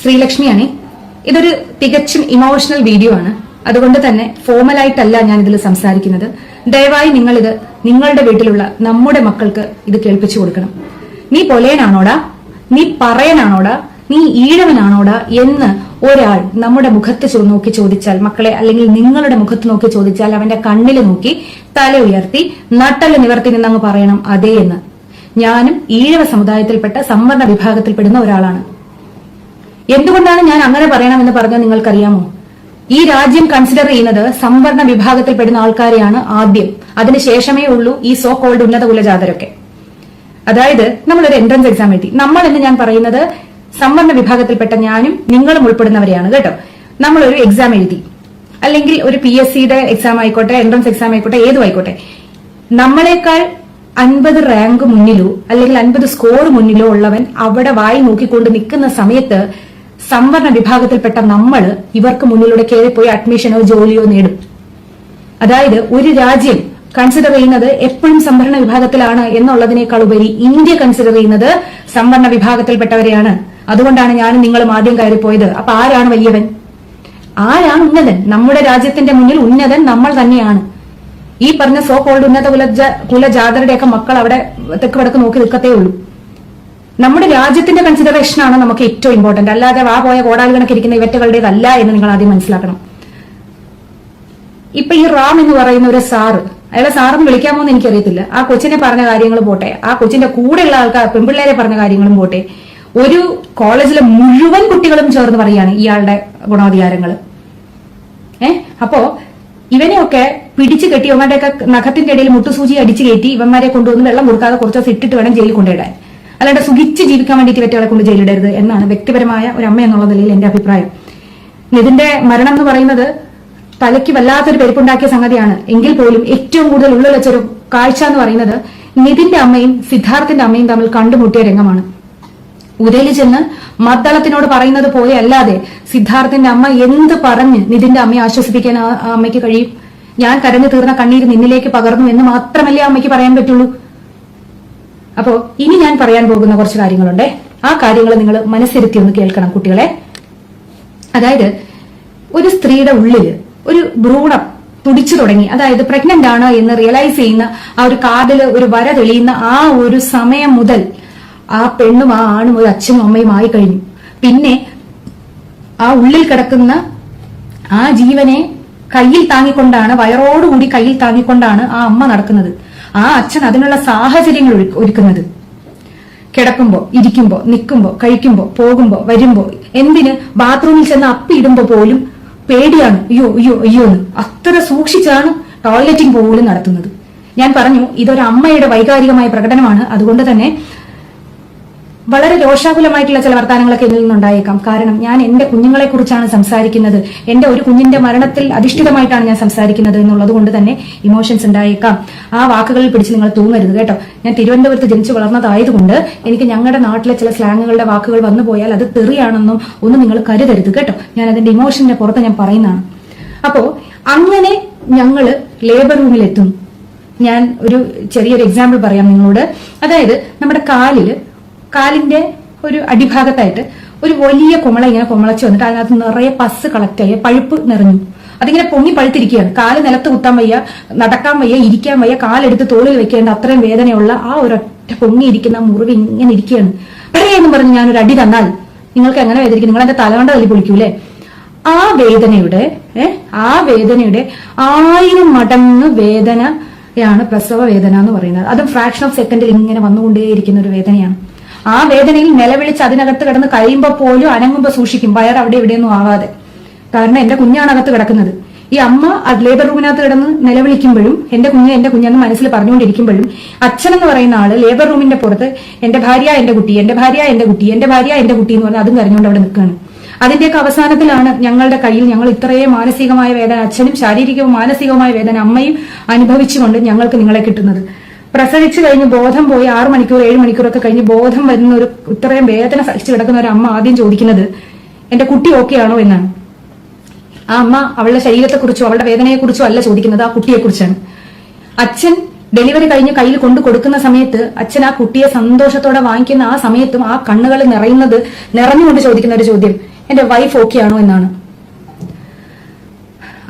ശ്രീലക്ഷ്മിയാണ്. ഇതൊരു തികച്ചും emotional video ആണ്. അതുകൊണ്ട് തന്നെ ഫോമലായിട്ടല്ല ഞാൻ ഇതിൽ സംസാരിക്കുന്നത്. ദയവായി നിങ്ങളിത് നിങ്ങളുടെ വീട്ടിലുള്ള നമ്മുടെ മക്കൾക്ക് ഇത് കേൾപ്പിച്ചു കൊടുക്കണം. നീ പൊലേനാണോടാ, നീ പറയനാണോടാ, നീ ഈഴവനാണോടാ എന്ന് ഒരാൾ നമ്മുടെ മുഖത്ത് നോക്കി ചോദിച്ചാൽ, മക്കളെ, അല്ലെങ്കിൽ നിങ്ങളുടെ മുഖത്ത് നോക്കി ചോദിച്ചാൽ അവന്റെ കണ്ണിൽ നോക്കി തല ഉയർത്തി നട്ടല് നിവർത്തി നിന്നങ്ങ് പറയണം അതേ എന്ന്. ഞാനും ഈഴവ സമുദായത്തിൽപ്പെട്ട സംവരണ വിഭാഗത്തിൽപ്പെടുന്ന ഒരാളാണ്. എന്തുകൊണ്ടാണ് ഞാൻ അങ്ങനെ പറയണമെന്ന് പറഞ്ഞാൽ നിങ്ങൾക്കറിയാമോ? ഈ രാജ്യം കൺസിഡർ ചെയ്യുന്നത് സംവരണ വിഭാഗത്തിൽപ്പെടുന്ന ആൾക്കാരെയാണ് ആദ്യം. അതിനുശേഷമേ ഉള്ളൂ ഈ സോ കോൾഡ് ഉന്നത കുലജാതരൊക്കെ. അതായത് നമ്മളൊരു എൻട്രൻസ് എക്സാം എഴുതി, നമ്മൾ എന്ന് ഞാൻ പറയുന്നത് സംവരണ വിഭാഗത്തിൽപ്പെട്ട ഞാനും നിങ്ങളും ഉൾപ്പെടുന്നവരെയാണ് കേട്ടോ. നമ്മളൊരു എക്സാം എഴുതി, അല്ലെങ്കിൽ ഒരു PSCയുടെ എക്സാം ആയിക്കോട്ടെ, എൻട്രൻസ് എക്സാം ആയിക്കോട്ടെ, ഏതും ആയിക്കോട്ടെ, നമ്മളെക്കാൾ 50 റാങ്ക് മുന്നിലോ അല്ലെങ്കിൽ 50 സ്കോർ മുന്നിലോ ഉള്ളവൻ അവിടെ വായി നോക്കിക്കൊണ്ട് നിൽക്കുന്ന സമയത്ത് സംവരണ വിഭാഗത്തിൽപ്പെട്ട നമ്മള് ഇവർക്ക് മുന്നിലൂടെ കയറിപ്പോയി അഡ്മിഷനോ ജോലിയോ നേടും. അതായത് ഒരു രാജ്യം കൺസിഡർ ചെയ്യുന്നത് എപ്പോഴും സംവരണ വിഭാഗത്തിലാണ് എന്നുള്ളതിനേക്കാൾ ഉപരി ഇന്ത്യ കൺസിഡർ ചെയ്യുന്നത് സംവരണ വിഭാഗത്തിൽപ്പെട്ടവരെയാണ്. അതുകൊണ്ടാണ് ഞാനും നിങ്ങളും ആദ്യം കയറിപ്പോയത്. അപ്പൊ ആരാണ് വലിയവൻ? ആരാണ് ഉന്നതൻ? നമ്മുടെ രാജ്യത്തിന്റെ മുന്നിൽ ഉന്നതൻ നമ്മൾ തന്നെയാണ്. ഈ പറഞ്ഞ സോ കോൾഡ് ഉന്നത കുലജാതരുടെയൊക്കെ മക്കൾ അവിടെ തെക്ക് വടക്ക് നോക്കി നിൽക്കത്തേ ഉള്ളൂ. നമ്മുടെ രാജ്യത്തിന്റെ കൺസിഡറേഷനാണ് നമുക്ക് ഏറ്റവും ഇമ്പോർട്ടന്റ്. അല്ലാതെ വാ പോയ കോടാലി കണക്കിരിക്കുന്ന ഇവറ്റുകളുടേതല്ല എന്ന് നിങ്ങൾ ആദ്യം മനസ്സിലാക്കണം. ഇപ്പൊ ഈ റാം എന്ന് പറയുന്ന ഒരു സാറ്, അയാളെ സാറെന്ന് വിളിക്കാമോ എന്ന് എനിക്കറിയത്തില്ല. ആ കൊച്ചിനെ പറഞ്ഞ കാര്യങ്ങൾ പോട്ടെ, ആ കൊച്ചിന്റെ കൂടെയുള്ള ആൾക്കാർ പെൺപിള്ളേരെ പറഞ്ഞ കാര്യങ്ങളും പോട്ടെ, ഒരു കോളേജിലെ മുഴുവൻ കുട്ടികളും ചേർന്ന് പറയാണ് ഇയാളുടെ ഗുണാധികാരങ്ങൾ. അപ്പോ ഇവനെയൊക്കെ പിടിച്ചു കെട്ടി ഇവന്മാരുടെയൊക്കെ നഖത്തിന്റെ ഇടയിൽ മുട്ടുസൂചി അടിച്ചു കയറ്റി ഇവന്മാരെ കൊണ്ടുവന്ന് വെള്ളം കൊടുക്കാതെ കുറച്ച് ദിവസം ഇട്ടിട്ട് വേണം ജയിലിൽ കൊണ്ടിടാൻ. അല്ലാണ്ട് സുഖിച്ച് ജീവിക്കാൻ വേണ്ടിയിട്ട് ഇവറ്റകളെ കൊണ്ട് ജയിലിടരുത് എന്നാണ് വ്യക്തിപരമായ ഒരു അമ്മ എന്നുള്ള നിലയിൽ എന്റെ അഭിപ്രായം. നിതിന്റെ മരണം എന്ന് പറയുന്നത് തലയ്ക്ക് വല്ലാത്തൊരു പെരുപ്പുണ്ടാക്കിയ സംഗതിയാണ്. എങ്കിൽ പോലും ഏറ്റവും കൂടുതൽ ഉള്ളിൽ വെച്ചൊരു കാഴ്ച എന്ന് പറയുന്നത് നിതിന്റെ അമ്മയും സിദ്ധാർത്ഥിന്റെ അമ്മയും തമ്മിൽ കണ്ടുമുട്ടിയ രംഗമാണ്. ഉദയിൽ ചെന്ന് മദ്ദളത്തിനോട് പറയുന്നത് പോലെ അല്ലാതെ സിദ്ധാർത്ഥിന്റെ അമ്മ എന്ത് പറഞ്ഞ് നിതിന്റെ അമ്മയെ ആശ്വസിപ്പിക്കാൻ ആ അമ്മയ്ക്ക് കഴിയും? ഞാൻ കരഞ്ഞു തീർന്ന കണ്ണീര് നിന്നിലേക്ക് പകർന്നു എന്ന് മാത്രമല്ലേ അമ്മയ്ക്ക് പറയാൻ പറ്റുള്ളൂ. അപ്പോ ഇനി ഞാൻ പറയാൻ പോകുന്ന കുറച്ച് കാര്യങ്ങളുണ്ട്. ആ കാര്യങ്ങൾ നിങ്ങൾ മനസ്സിരുത്തി ഒന്ന് കേൾക്കണം കുട്ടികളെ. അതായത് ഒരു സ്ത്രീയുടെ ഉള്ളില് ഒരു ഭ്രൂണം തുടിച്ചു തുടങ്ങി, അതായത് പ്രഗ്നന്റ് ആണ് എന്ന് റിയലൈസ് ചെയ്യുന്ന ആ ഒരു കാതില് ഒരു വര തെളിയുന്ന ആ ഒരു സമയം മുതൽ ആ പെണ്ണും ആ ആണും ഒരു അച്ഛനും അമ്മയും ആയി കഴിഞ്ഞു. പിന്നെ ആ ഉള്ളിൽ കിടക്കുന്ന ആ ജീവനെ കയ്യിൽ താങ്ങിക്കൊണ്ടാണ്, വയറോടുകൂടി കയ്യിൽ താങ്ങിക്കൊണ്ടാണ് ആ അമ്മ നടക്കുന്നത്. ആ അച്ഛൻ അതിനുള്ള സാഹചര്യങ്ങൾ ഒരുക്കുന്നത്. കിടക്കുമ്പോ, ഇരിക്കുമ്പോ, നിൽക്കുമ്പോ, കഴിക്കുമ്പോ, പോകുമ്പോ, വരുമ്പോ, എന്തിന് ബാത്റൂമിൽ ചെന്ന് അപ്പിയിടുമ്പോ പോലും പേടിയാണ്. അയ്യോ അയ്യോ അയ്യോ എന്ന് അത്ര സൂക്ഷിച്ചാണ് ടോയ്ലറ്റിംഗ് പോലും നടത്തുന്നത്. ഞാൻ പറഞ്ഞു, ഇതൊരു അമ്മയുടെ വൈകാരികമായ പ്രകടനമാണ്. അതുകൊണ്ട് തന്നെ വളരെ രോഷാകുലമായിട്ടുള്ള ചില വർത്തമാനങ്ങളൊക്കെ ഇതിൽ നിന്നുണ്ടായേക്കാം. കാരണം ഞാൻ എന്റെ കുഞ്ഞുങ്ങളെ കുറിച്ചാണ് സംസാരിക്കുന്നത്, എന്റെ ഒരു കുഞ്ഞിന്റെ മരണത്തിൽ അധിഷ്ഠിതമായിട്ടാണ് ഞാൻ സംസാരിക്കുന്നത് എന്നുള്ളത് കൊണ്ട് തന്നെ ഇമോഷൻസ് ഉണ്ടായേക്കാം. ആ വാക്കുകളിൽ പിടിച്ച് നിങ്ങൾ തൂങ്ങരുത് കേട്ടോ. ഞാൻ തിരുവനന്തപുരത്ത് ജനിച്ചു വളർന്നതായതുകൊണ്ട് എനിക്ക് ഞങ്ങളുടെ നാട്ടിലെ ചില സ്ലാങ്ങുകളുടെ വാക്കുകൾ വന്നു പോയാൽ അത് തെറിയാണെന്നും ഒന്നും നിങ്ങൾ കരുതരുത് കേട്ടോ. ഞാൻ അതിന്റെ ഇമോഷന്റെ പുറത്ത് ഞാൻ പറയുന്നതാണ്. അപ്പോ അങ്ങനെ ഞങ്ങള് ലേബർ റൂമിലെത്തുന്നു. ഞാൻ ഒരു ചെറിയൊരു എക്സാമ്പിൾ പറയാം നിങ്ങളോട്. അതായത് നമ്മുടെ കാലിന്റെ ഒരു അടിഭാഗത്തായിട്ട് ഒരു വലിയ കുമള ഇങ്ങനെ കുമളച്ച് വന്നിട്ട് അതിനകത്ത് നിറയെ പസ് കളക്ട് ആയ പഴുപ്പ് നിറഞ്ഞു. അതിങ്ങനെ പൊങ്ങി പഴുത്തിരിക്കുകയാണ്. കാല് നിലത്ത് കുത്താൻ വയ്യ, നടക്കാൻ വയ്യ, ഇരിക്കാൻ വയ്യ, കാലെടുത്ത് തോളിൽ വെക്കേണ്ട അത്രയും വേദനയുള്ള ആ ഒരൊറ്റ പൊങ്ങിയിരിക്കുന്ന മുറിവ് ഇങ്ങനെ ഇരിക്കുകയാണ്. എന്നും പറഞ്ഞ് ഞാനൊരു അടി തന്നാൽ നിങ്ങൾക്ക് എങ്ങനെ വേദനിക്കും? നിങ്ങൾ എന്റെ തലകൊണ്ട് തല്ലി പൊളിക്കൂലേ? ആ വേദനയുടെ 1000 മടങ്ങ് വേദനയാണ് പ്രസവ വേദന എന്ന് പറയുന്നത്. അതും ഫ്രാക്ഷൻ ഓഫ് സെക്കൻഡിൽ ഇങ്ങനെ വന്നുകൊണ്ടേയിരിക്കുന്ന ഒരു വേദനയാണ്. ആ വേദനയിൽ നിലവിളിച്ച് അതിനകത്ത് കിടന്ന് കഴിയുമ്പോൾ പോലും അനങ്ങുമ്പോൾ സൂക്ഷിക്കും, വയർ അവിടെ ഇവിടെയൊന്നും ആവാതെ. കാരണം എന്റെ കുഞ്ഞാണ് അകത്ത് കിടക്കുന്നത്. ഈ അമ്മ ലേബർ റൂമിനകത്ത് കിടന്ന് നിലവിളിക്കുമ്പോഴും എന്റെ കുഞ്ഞെന്ന് മനസ്സിൽ പറഞ്ഞുകൊണ്ടിരിക്കുമ്പോഴും അച്ഛനെന്ന് പറയുന്ന ആള് ലേബർ റൂമിന്റെ പുറത്ത് എന്റെ ഭാര്യ എന്റെ കുട്ടി, എന്റെ ഭാര്യ എന്റെ കുട്ടി, എന്റെ ഭാര്യ എന്റെ കുട്ടി എന്ന് പറഞ്ഞാൽ അതും കരഞ്ഞുകൊണ്ട് അവിടെ നിൽക്കുകയാണ്. അതിന്റെയൊക്കെ അവസാനത്തിലാണ് ഞങ്ങളുടെ കയ്യിൽ ഞങ്ങൾ ഇത്രയും മാനസികമായ വേദന, അച്ഛനും ശാരീരികവും മാനസികവുമായ വേദന അമ്മയും അനുഭവിച്ചുകൊണ്ട് ഞങ്ങൾക്ക് നിങ്ങളെ കിട്ടുന്നത്. പ്രസവിച്ചു കഴിഞ്ഞ് ബോധം പോയി 6 മണിക്കൂർ 7 മണിക്കൂറൊക്കെ കഴിഞ്ഞ് ബോധം വരുന്ന ഒരു ഇത്രയും വേദന സഹിച്ചു കിടക്കുന്ന ഒരു അമ്മ ആദ്യം ചോദിക്കുന്നത് എന്റെ കുട്ടി ഓക്കെ ആണോ എന്നാണ്. ആ അമ്മ അവളുടെ ശരീരത്തെക്കുറിച്ചോ അവളുടെ വേദനയെക്കുറിച്ചോ അല്ല ചോദിക്കുന്നത്, ആ കുട്ടിയെക്കുറിച്ചാണ്. അച്ഛൻ ഡെലിവറി കഴിഞ്ഞ് കയ്യിൽ കൊണ്ടു കൊടുക്കുന്ന സമയത്ത് അച്ഛൻ ആ കുട്ടിയെ സന്തോഷത്തോടെ വാങ്ങിക്കുന്ന ആ സമയത്തും ആ കണ്ണുകൾ നിറഞ്ഞുകൊണ്ട് ചോദിക്കുന്ന ഒരു ചോദ്യം, എന്റെ വൈഫ് ഓക്കെ ആണോ എന്നാണ്.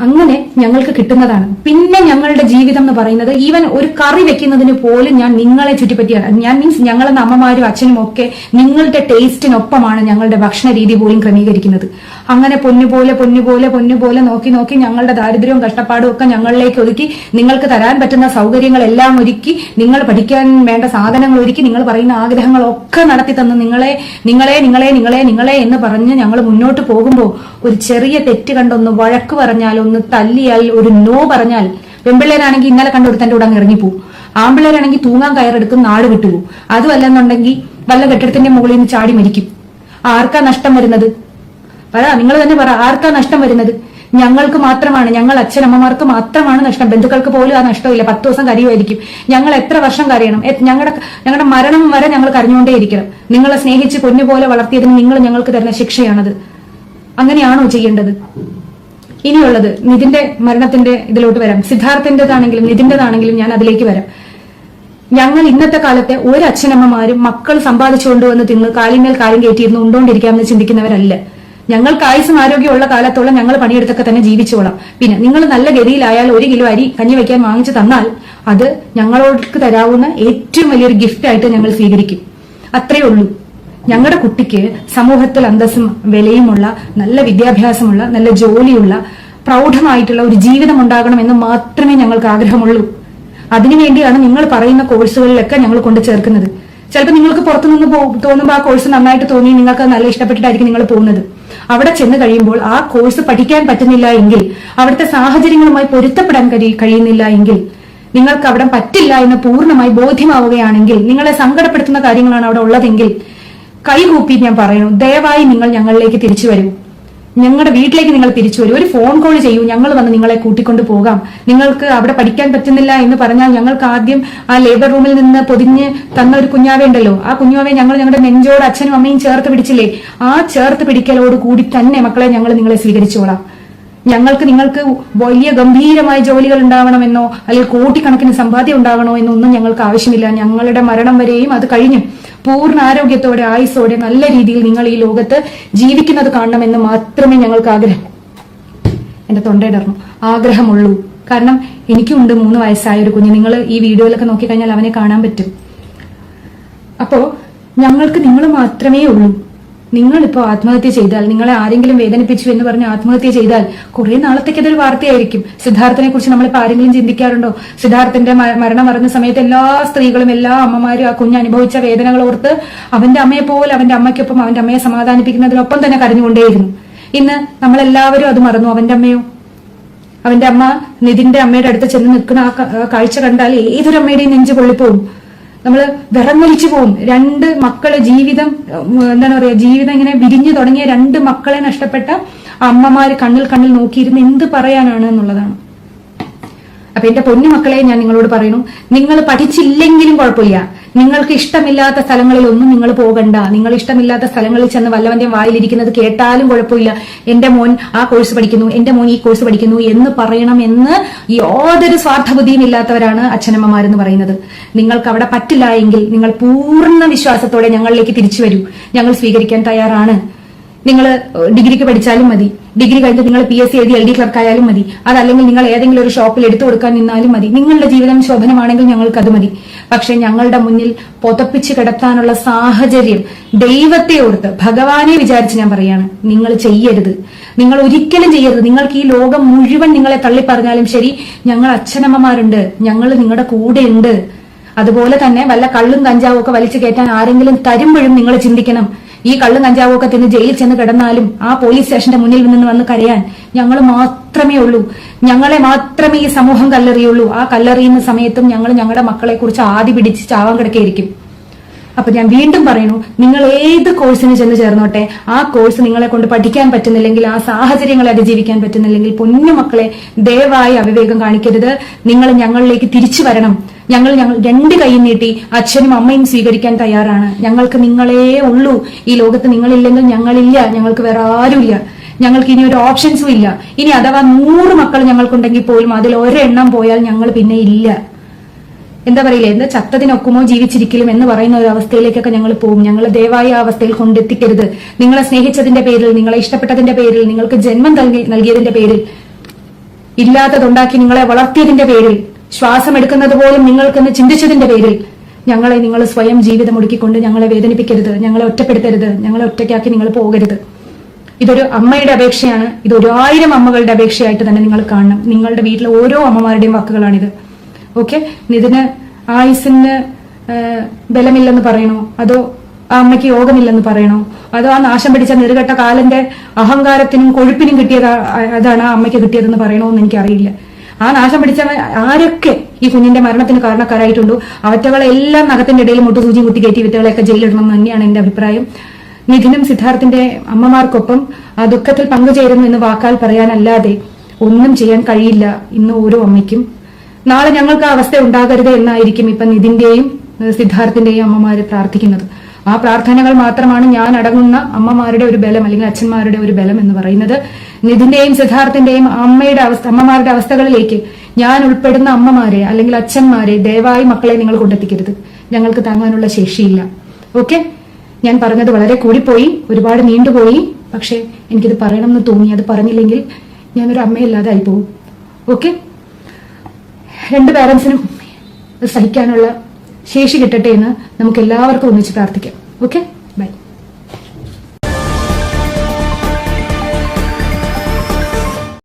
അങ്ങനെ ഞങ്ങൾക്ക് കിട്ടുന്നതാണ്. പിന്നെ ഞങ്ങളുടെ ജീവിതം എന്ന് പറയുന്നത് ഈവൻ ഒരു കറി വെക്കുന്നതിന് പോലും ഞാൻ നിങ്ങളെ ചുറ്റിപ്പറ്റിയാണ്. ഞാൻ മീൻസ് ഞങ്ങളെന്ന അമ്മമാരും അച്ഛനും ഒക്കെ നിങ്ങളുടെ ടേസ്റ്റിനൊപ്പമാണ് ഞങ്ങളുടെ ഭക്ഷണ രീതി പോലും ക്രമീകരിക്കുന്നത്. അങ്ങനെ പൊന്നുപോലെ പൊന്നുപോലെ പൊന്നുപോലെ നോക്കി നോക്കി ഞങ്ങളുടെ ദാരിദ്ര്യവും കഷ്ടപ്പാടും ഒക്കെ ഞങ്ങളിലേക്ക് ഒതുക്കി നിങ്ങൾക്ക് തരാൻ പറ്റുന്ന സൗകര്യങ്ങളെല്ലാം ഒരുക്കി, നിങ്ങൾ പഠിക്കാൻ വേണ്ട സാധനങ്ങൾ ഒരുക്കി, നിങ്ങൾ പറയുന്ന ആഗ്രഹങ്ങളൊക്കെ നടത്തി തന്ന് നിങ്ങളെ നിങ്ങളെ നിങ്ങളെ നിങ്ങളെ നിങ്ങളെ എന്ന് പറഞ്ഞ് ഞങ്ങൾ മുന്നോട്ട് പോകുമ്പോൾ ഒരു ചെറിയ തെറ്റ് കണ്ടൊന്ന് വഴക്ക് പറഞ്ഞാൽ, ഒന്ന് തല്ലിയാൽ, ഒരു നോ പറഞ്ഞാൽ, പെൺപിള്ളേരാണെങ്കിൽ ഇന്നലെ കണ്ടൊരുത്തന്റെ കൂടെ അങ്ങ് ഇറങ്ങിപ്പോവും, ആൺപിള്ളേരാണെങ്കിൽ തൂങ്ങാൻ കയറെടുക്കും നാട് വിട്ടുപോകും. അതുമല്ലെന്നുണ്ടെങ്കിൽ വല്ല കെട്ടിടത്തിന്റെ മുകളിൽ നിന്ന് ചാടി മരിക്കും. ആർക്കാ നഷ്ടം വരുന്നത്? പറ, നിങ്ങൾ തന്നെ പറ, ആർക്കാ നഷ്ടം വരുന്നത്? ഞങ്ങൾക്ക് മാത്രമാണ്, ഞങ്ങൾ അച്ഛനമ്മമാർക്ക് മാത്രമാണ് നഷ്ടം. ബന്ധുക്കൾക്ക് പോലും ആ നഷ്ടമില്ല. 10 ദിവസം കരയുമായിരിക്കും. ഞങ്ങൾ എത്ര വർഷം കരയണം? ഞങ്ങളുടെ മരണം വരെ ഞങ്ങൾ കരഞ്ഞുകൊണ്ടേയിരിക്കണം. നിങ്ങളെ സ്നേഹിച്ച് പൊന്നുപോലെ വളർത്തിയതിന് നിങ്ങൾ ഞങ്ങൾക്ക് തരുന്ന ശിക്ഷയാണത്. അങ്ങനെയാണോ ചെയ്യേണ്ടത്? ഇനിയുള്ളത് നിതിന്റെ മരണത്തിന്റെ ഇതിലോട്ട് വരാം. സിദ്ധാർത്ഥന്റേതാണെങ്കിലും നിതിന്റേതാണെങ്കിലും ഞാൻ അതിലേക്ക് വരാം. ഞങ്ങൾ ഇന്നത്തെ കാലത്തെ ഒരു അച്ഛനമ്മമാരും മക്കൾ സമ്പാദിച്ചുകൊണ്ടുവന്ന് തിന്ന് കാലിന്മേൽ കാര്യം കയറ്റിയിരുന്ന് ഉണ്ടോണ്ടിരിക്കാമെന്ന് ചിന്തിക്കുന്നവരല്ല. ഞങ്ങൾക്ക് ആയുസും ആരോഗ്യമുള്ള കാലത്തോളം ഞങ്ങൾ പണിയെടുത്തൊക്കെ തന്നെ ജീവിച്ചോളാം. പിന്നെ നിങ്ങൾ നല്ല ഗതിയിലായാൽ 1 കിലോ അരി കഞ്ഞി വയ്ക്കാൻ വാങ്ങിച്ചു തന്നാൽ അത് ഞങ്ങളോട് തരാവുന്ന ഏറ്റവും വലിയൊരു ഗിഫ്റ്റ് ആയിട്ട് ഞങ്ങൾ സ്വീകരിക്കും. അത്രയേ ഉള്ളൂ. ഞങ്ങളുടെ കുട്ടിക്ക് സമൂഹത്തിൽ അന്തസ്സും വിലയുമുള്ള, നല്ല വിദ്യാഭ്യാസമുള്ള, നല്ല ജോലിയുള്ള, പ്രൗഢമായിട്ടുള്ള ഒരു ജീവിതം ഉണ്ടാകണമെന്ന് മാത്രമേ ഞങ്ങൾക്ക് ആഗ്രഹമുള്ളൂ. അതിനുവേണ്ടിയാണ് നിങ്ങൾ പറയുന്ന കോഴ്സുകളിലൊക്കെ ഞങ്ങൾ കൊണ്ട് ചേർക്കുന്നത്. ചിലപ്പോൾ നിങ്ങൾക്ക് പുറത്തുനിന്ന് തോന്നുമ്പോൾ ആ കോഴ്സ് നന്നായിട്ട് തോന്നി നിങ്ങൾക്ക് നല്ല ഇഷ്ടപ്പെട്ടിട്ടായിരിക്കും നിങ്ങൾ പോകുന്നത്. അവിടെ ചെന്ന് കഴിയുമ്പോൾ ആ കോഴ്സ് പഠിക്കാൻ പറ്റുന്നില്ല എങ്കിൽ, അവിടുത്തെ സാഹചര്യങ്ങളുമായി പൊരുത്തപ്പെടാൻ കഴിയുന്നില്ല എങ്കിൽ, നിങ്ങൾക്ക് അവിടെ പറ്റില്ല എന്ന് പൂർണ്ണമായി ബോധ്യമാവുകയാണെങ്കിൽ, നിങ്ങളെ സങ്കടപ്പെടുത്തുന്ന കാര്യങ്ങളാണ് അവിടെ ഉള്ളതെങ്കിൽ, കൈകൂപ്പി ഞാൻ പറയുന്നു, ദയവായി നിങ്ങൾ ഞങ്ങളിലേക്ക് തിരിച്ചു വരൂ. ഞങ്ങളുടെ വീട്ടിലേക്ക് നിങ്ങൾ തിരിച്ചു വരൂ. ഒരു ഫോൺ കോൾ ചെയ്യൂ, ഞങ്ങൾ വന്ന് നിങ്ങളെ കൂട്ടിക്കൊണ്ടു പോകാം. നിങ്ങൾക്ക് അവിടെ പഠിക്കാൻ പറ്റുന്നില്ല എന്ന് പറഞ്ഞാൽ ഞങ്ങൾക്ക് ആദ്യം ആ ലേബർ റൂമിൽ നിന്ന് പൊതിഞ്ഞ് തന്ന ഒരു കുഞ്ഞാവേ ഉണ്ടല്ലോ, ആ കുഞ്ഞാവെ ഞങ്ങൾ ഞങ്ങളുടെ നെഞ്ചോട് അച്ഛനും അമ്മയും ചേർത്ത് പിടിച്ചില്ലേ, ആ ചേർത്ത് പിടിക്കലോട് കൂടി തന്നെ മക്കളെ ഞങ്ങൾ നിങ്ങളെ സ്വീകരിച്ചോളാം. നിങ്ങൾക്ക് വലിയ ഗംഭീരമായ ജോലികൾ ഉണ്ടാവണമെന്നോ അല്ലെങ്കിൽ കോടിക്കണക്കിന് സമ്പാദ്യം ഉണ്ടാകണോ എന്നൊന്നും ഞങ്ങൾക്ക് ആവശ്യമില്ല. ഞങ്ങളുടെ മരണം വരെയും അത് കഴിഞ്ഞു പൂർണ്ണ ആരോഗ്യത്തോടെ ആയുസ്സോടെ നല്ല രീതിയിൽ നിങ്ങൾ ഈ ലോകത്ത് ജീവിക്കുന്നത് കാണണമെന്ന് മാത്രമേ ഞങ്ങൾക്ക് എന്റെ തൊണ്ടയിടർന്നു ആഗ്രഹമുള്ളൂ. കാരണം എനിക്കുണ്ട് 3 വയസ്സായ ഒരു കുഞ്ഞ്. നിങ്ങൾ ഈ വീഡിയോയിലൊക്കെ നോക്കിക്കഴിഞ്ഞാൽ അവനെ കാണാൻ പറ്റും. അപ്പോ ഞങ്ങൾക്ക് നിങ്ങൾ മാത്രമേ ഉള്ളൂ. നിങ്ങളിപ്പോ ആത്മഹത്യ ചെയ്താൽ, നിങ്ങളെ ആരെങ്കിലും വേദനിപ്പിച്ചു എന്ന് പറഞ്ഞ് ആത്മഹത്യ ചെയ്താൽ കുറെ നാളത്തേക്ക് അതൊരു വാർത്തയായിരിക്കും. സിദ്ധാർത്ഥനെ കുറിച്ച് നമ്മളിപ്പോ ആരെങ്കിലും ചിന്തിക്കാറുണ്ടോ? സിദ്ധാർത്ഥന്റെ മരണം അറിഞ്ഞ സമയത്ത് എല്ലാ സ്ത്രീകളും, എല്ലാ അമ്മമാരും ആ കുഞ്ഞ് അനുഭവിച്ച വേദനകൾ ഓർത്ത് അവന്റെ അമ്മയെ പോലെ അവന്റെ അമ്മയ്ക്കൊപ്പം അവന്റെ അമ്മയെ സമാധാനിപ്പിക്കുന്നതിനൊപ്പം തന്നെ കരഞ്ഞുകൊണ്ടേയിരുന്നു. ഇന്ന് നമ്മളെല്ലാവരും അത് മറന്നു. അവന്റെ അമ്മ നിതിന്റെ അമ്മയുടെ അടുത്ത് ചെന്ന് നിൽക്കുന്ന ആ കാഴ്ച കണ്ടാൽ ഏതൊരു അമ്മയുടെയും നെഞ്ചു പൊള്ളിപ്പോവും. നമ്മള് വിറങ്ങലിച്ചു പോകും. 2 മക്കളെ ജീവിതം ജീവിതം ഇങ്ങനെ വിരിഞ്ഞു തുടങ്ങിയ 2 മക്കളെ നഷ്ടപ്പെട്ട അമ്മമാര് കണ്ണിൽ നോക്കിയിരുന്ന് എന്ത് പറയാനാണ് എന്നുള്ളതാണ്. അപ്പൊ എന്റെ പൊന്നു മക്കളെ, ഞാൻ നിങ്ങളോട് പറയുന്നു, നിങ്ങൾ പഠിച്ചില്ലെങ്കിലും കുഴപ്പമില്ല. നിങ്ങൾക്ക് ഇഷ്ടമില്ലാത്ത സ്ഥലങ്ങളിലൊന്നും നിങ്ങൾ പോകണ്ട. നിങ്ങൾ ഇഷ്ടമില്ലാത്ത സ്ഥലങ്ങളിൽ ചെന്ന് വല്ലവന്റെ വായിലിരിക്കുന്നത് കേട്ടാലും കുഴപ്പമില്ല. എന്റെ മോൻ ആ കോഴ്സ് പഠിക്കുന്നു, എന്റെ മോൻ ഈ കോഴ്സ് പഠിക്കുന്നു എന്ന് പറയണമെന്ന് യാതൊരു സ്വാർത്ഥബുദ്ധിയും ഇല്ലാത്തവരാണ് അച്ഛനമ്മമാരെന്ന് പറയുന്നത്. നിങ്ങൾക്ക് അവിടെ പറ്റില്ല എങ്കിൽ നിങ്ങൾ പൂർണ്ണ വിശ്വാസത്തോടെ ഞങ്ങളിലേക്ക് തിരിച്ചു വരൂ. ഞങ്ങൾ സ്വീകരിക്കാൻ തയ്യാറാണ്. നിങ്ങൾ ഡിഗ്രിക്ക് പഠിച്ചാലും മതി, ഡിഗ്രി കഴിഞ്ഞ് നിങ്ങൾ PSC എഴുതി LD ക്ലർക്ക് ആയാലും മതി, അതല്ലെങ്കിൽ നിങ്ങൾ ഏതെങ്കിലും ഒരു ഷോപ്പിൽ എടുത്തു കൊടുക്കാൻ നിന്നാലും മതി. നിങ്ങളുടെ ജീവിതം ശോഭനമാണെങ്കിൽ ഞങ്ങൾക്ക് അത് മതി. പക്ഷെ ഞങ്ങളുടെ മുന്നിൽ പൊതപ്പിച്ച് കിടത്താനുള്ള സാഹചര്യം ദൈവത്തെ ഓർത്ത്, ഭഗവാനെ വിചാരിച്ച് ഞാൻ പറയാണ്, നിങ്ങൾ ചെയ്യരുത്. നിങ്ങൾ ഒരിക്കലും ചെയ്യരുത്. നിങ്ങൾക്ക് ഈ ലോകം മുഴുവൻ നിങ്ങളെ തള്ളിപ്പറഞ്ഞാലും ശരി, ഞങ്ങൾ അച്ഛനമ്മമാരുണ്ട്, ഞങ്ങൾ നിങ്ങളുടെ കൂടെ ഉണ്ട്. അതുപോലെ തന്നെ വല്ല കള്ളും കഞ്ചാവും ഒക്കെ വലിച്ചു കയറ്റാൻ ആരെങ്കിലും തരുമ്പോഴും നിങ്ങൾ ചിന്തിക്കണം, ഈ കള്ളും കഞ്ചാവും ഒക്കെ തിന്ന് ജയിലിൽ ചെന്ന് കിടന്നാലും ആ പോലീസ് സ്റ്റേഷന്റെ മുന്നിൽ നിന്ന് വന്ന് കരയാൻ ഞങ്ങൾ മാത്രമേ ഉള്ളൂ. ഞങ്ങളെ മാത്രമേ ഈ സമൂഹം കല്ലെറിയുള്ളൂ. ആ കല്ലെറിയുന്ന സമയത്തും ഞങ്ങൾ ഞങ്ങളുടെ മക്കളെ കുറിച്ച് ആദി പിടിച്ച് ചാവാൻ കിടക്കുകയായിരിക്കും. അപ്പൊ ഞാൻ വീണ്ടും പറയുന്നു, നിങ്ങൾ ഏത് കോഴ്സിന് ചെന്ന് ചേർന്നോട്ടെ, ആ കോഴ്സ് നിങ്ങളെ കൊണ്ട് പഠിക്കാൻ പറ്റുന്നില്ലെങ്കിൽ, ആ സാഹചര്യങ്ങളെ അതിജീവിക്കാൻ പറ്റുന്നില്ലെങ്കിൽ, പൊന്നു മക്കളെ ദയവായി അവിവേകം കാണിക്കരുത്. നിങ്ങൾ ഞങ്ങളിലേക്ക് തിരിച്ചു വരണം. ഞങ്ങൾ 2 കൈ നീട്ടി അച്ഛനും അമ്മയും സ്വീകരിക്കാൻ തയ്യാറാണ്. ഞങ്ങൾക്ക് നിങ്ങളേ ഉള്ളൂ. ഈ ലോകത്ത് നിങ്ങളില്ലെങ്കിൽ ഞങ്ങളില്ല. ഞങ്ങൾക്ക് വേറെ ആരുമില്ല. ഞങ്ങൾക്ക് ഇനി ഒരു ഓപ്ഷൻസും ഇല്ല. ഇനി അഥവാ 100 മക്കൾ ഞങ്ങൾക്കുണ്ടെങ്കിൽ പോലും അതിൽ ഒരെണ്ണം പോയാൽ ഞങ്ങൾ പിന്നെ ഇല്ല. എന്താ പറയില്ലേ, എന്താ ചത്തതിനൊക്കുമോ ജീവിച്ചിരിക്കലും എന്ന് പറയുന്ന ഒരു അവസ്ഥയിലേക്കൊക്കെ ഞങ്ങൾ പോകും. ഞങ്ങളെ ദയവായി ആ അവസ്ഥയിൽ കൊണ്ടെത്തിക്കരുത്. നിങ്ങളെ സ്നേഹിച്ചതിന്റെ പേരിൽ, നിങ്ങളെ ഇഷ്ടപ്പെട്ടതിന്റെ പേരിൽ, നിങ്ങൾക്ക് ജന്മം നൽകിയതിന്റെ പേരിൽ, ഇല്ലാത്തതുണ്ടാക്കി നിങ്ങളെ വളർത്തിയതിന്റെ പേരിൽ, ശ്വാസം എടുക്കുന്നത് പോലും നിങ്ങൾക്കെന്ന് ചിന്തിച്ചതിന്റെ പേരിൽ ഞങ്ങളെ നിങ്ങൾ സ്വയം ജീവിതം ഒടുക്കിക്കൊണ്ട് ഞങ്ങളെ വേദനിപ്പിക്കരുത്, ഞങ്ങളെ ഒറ്റപ്പെടുത്തരുത്, ഞങ്ങളെ ഒറ്റയ്ക്കാക്കി നിങ്ങൾ പോകരുത്. ഇതൊരു അമ്മയുടെ അപേക്ഷയാണ്. ഇത് 1000 അമ്മകളുടെ അപേക്ഷയായിട്ട് തന്നെ നിങ്ങൾ കാണണം. നിങ്ങളുടെ വീട്ടിലെ ഓരോ അമ്മമാരുടെയും വാക്കുകളാണിത്. ഓക്കെ, ഇതിന് ആയുസിന് ബലമില്ലെന്ന് പറയണോ, അതോ ആ അമ്മയ്ക്ക് യോഗമില്ലെന്ന് പറയണോ, അതോ ആ നാശം പിടിച്ച നെറുകെട്ട കാലന്റെ അഹങ്കാരത്തിനും കൊഴുപ്പിനും കിട്ടിയത് അതാണ് ആ അമ്മയ്ക്ക് കിട്ടിയതെന്ന് പറയണോ എന്ന് എനിക്കറിയില്ല. ആ നാശം പിടിച്ച ആരൊക്കെ ഈ കുഞ്ഞിന്റെ മരണത്തിന് കാരണക്കാരായിട്ടുണ്ടോ അവറ്റകളെല്ലാം നഖത്തിന്റെ ഇടയിൽ മുട്ടുസൂചി കുത്തി കയറ്റി വിറ്റകളെയൊക്കെ ജയിലിടണം എന്ന് തന്നെയാണ് എന്റെ അഭിപ്രായം. നിധിനും സിദ്ധാർത്ഥിന്റെ അമ്മമാർക്കൊപ്പം ആ ദുഃഖത്തിൽ പങ്കുചേരുന്നു എന്ന് വാക്കാൽ പറയാനല്ലാതെ ഒന്നും ചെയ്യാൻ കഴിയില്ല ഇന്ന് ഓരോ അമ്മയ്ക്കും. നാളെ ഞങ്ങൾക്ക് ആ അവസ്ഥ ഉണ്ടാകരുത് എന്നായിരിക്കും ഇപ്പൊ നിധിന്റെയും സിദ്ധാർത്ഥിന്റെയും അമ്മമാര് പ്രാർത്ഥിക്കുന്നത്. ആ പ്രാർത്ഥനകൾ മാത്രമാണ് ഞാൻ അടങ്ങുന്ന അമ്മമാരുടെ ഒരു ബലം, അല്ലെങ്കിൽ അച്ഛന്മാരുടെ ഒരു ബലം എന്ന് പറയുന്നത്. നിധിന്റെയും സിദ്ധാർത്ഥിന്റെയും അമ്മമാരുടെ അവസ്ഥകളിലേക്ക് ഞാൻ ഉൾപ്പെടുന്ന അമ്മമാരെ അല്ലെങ്കിൽ അച്ഛന്മാരെ ദയവായി മക്കളെ നിങ്ങൾ കൊണ്ടെത്തിക്കരുത്. ഞങ്ങൾക്ക് താങ്ങാനുള്ള ശേഷിയില്ല. ഓക്കെ, ഞാൻ പറഞ്ഞത് വളരെ കൂടിപ്പോയി, ഒരുപാട് നീണ്ടുപോയി. പക്ഷെ എനിക്കിത് പറയണമെന്ന് തോന്നി. അത് പറഞ്ഞില്ലെങ്കിൽ ഞാനൊരു അമ്മയില്ലാതായി പോകും. ഓക്കെ, 2 പാരന്റ്സിനും സഹിക്കാനുള്ള ശേഷി കിട്ടട്ടെ എന്ന് നമുക്ക് എല്ലാവർക്കും ഒന്നിച്ച് പ്രാർത്ഥിക്കാം. ഓക്കെ.